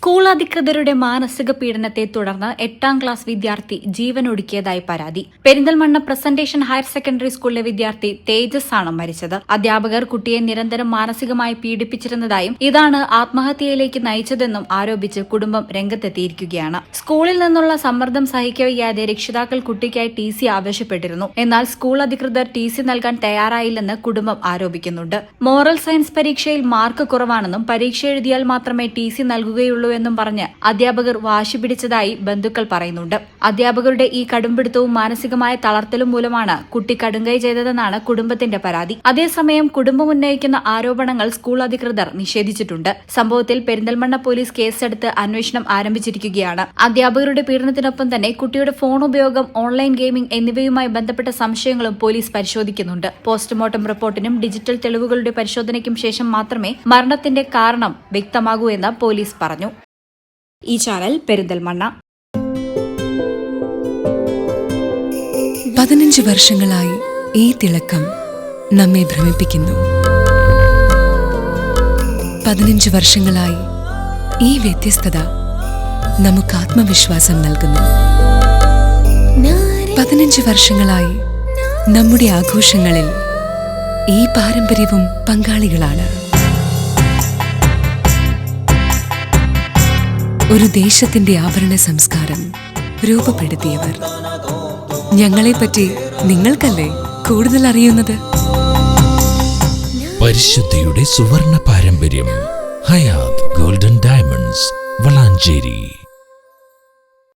School അധികൃതരുടെ മാനസിക പീഡനത്തെ തുടർന്ന് 8ാം ക്ലാസ് വിദ്യാർത്ഥി ജീവനൊടുക്കിയതായി പരാതി. പെരിന്തൽമണ്ണ പ്രസന്റേഷൻ ഹയർ സെക്കൻഡറി സ്കൂളിലെ വിദ്യാർത്ഥി തേജസ് ആണ് മരിച്ചത്. അധ്യാപകർ കുട്ടിയെ നിരന്തരം മാനസികമായി പീഡിപ്പിച്ചിരുന്നതായും ഇതാണ് ആത്മഹത്യയിലേക്ക് നയിച്ചതെന്നും ആരോപിച്ച് കുടുംബം രംഗത്തെത്തിയിരിക്കുകയാണ്. സ്കൂളിൽ നിന്നുള്ള സമ്മർദ്ദം സഹിക്കവയ്യാതെ രക്ഷിതാക്കൾ കുട്ടിക്കായി TC ആവശ്യപ്പെട്ടിരുന്നു. എന്നാൽ സ്കൂൾ അധികൃതർ TC നൽകാൻ തയ്യാറായില്ലെന്ന് കുടുംബം ആരോപിക്കുന്നുണ്ട്. മോറൽ സയൻസ് പരീക്ഷയിൽ മാർക്ക് കുറവാണെന്നും പരീക്ഷ എഴുതിയാൽ മാത്രമേ TC നൽകുകയുള്ളൂ എന്നും പറഞ്ഞ് അധ്യാപകർ വാശി പിടിച്ചതായി ബന്ധുക്കൾ പറയുന്നുണ്ട്. അധ്യാപകരുടെ ഈ കടുംപിടുത്തവും മാനസികമായ തളർത്തലും മൂലമാണ് കുട്ടി കടുങ്കൈ ചെയ്തതെന്നാണ് കുടുംബത്തിന്റെ പരാതി. അതേസമയം കുടുംബം ഉന്നയിക്കുന്ന ആരോപണങ്ങൾ സ്കൂൾ അധികൃതർ നിഷേധിച്ചിട്ടുണ്ട്. സംഭവത്തിൽ പെരിന്തൽമണ്ണ പോലീസ് കേസെടുത്ത് അന്വേഷണം ആരംഭിച്ചിരിക്കുകയാണ്. അധ്യാപകരുടെ പീഡനത്തിനൊപ്പം തന്നെ കുട്ടിയുടെ ഫോൺ ഉപയോഗം, ഓൺലൈൻ ഗെയിമിംഗ് എന്നിവയുമായി ബന്ധപ്പെട്ട സംശയങ്ങളും പോലീസ് പരിശോധിക്കുന്നുണ്ട്. പോസ്റ്റ്മോർട്ടം റിപ്പോർട്ടിനും ഡിജിറ്റൽ തെളിവുകളുടെ പരിശോധനയ്ക്കും ശേഷം മാത്രമേ മരണത്തിന്റെ കാരണം വ്യക്തമാകൂ എന്ന് പോലീസ് പറഞ്ഞു. ഈ ചാനൽ പെരിന്തൽമണ്ണ. 15 വർഷങ്ങളായി ഈ തിളക്കം നമ്മെ ഭ്രമിപ്പിക്കുന്നു. 15 വർഷങ്ങളായി ഈ വ്യത്യസ്തത നമുക്ക് ആത്മവിശ്വാസം നൽകുന്നു. 15 വർഷങ്ങളായി നമ്മുടെ ആഘോഷങ്ങളിൽ ഈ പാരമ്പര്യവും പങ്കാളികളാണ്. ഒരു ദേശത്തിന്റെ ആഭരണ സംസ്കാരം രൂപപ്പെടുത്തിയവർ. ഞങ്ങളെപ്പറ്റി നിങ്ങൾക്കല്ലേ കൂടുതൽ അറിയുന്നത്? പരിശുദ്ധിയുടെ സുവർണ പാരമ്പര്യം. Hayath golden diamonds, Valanchery.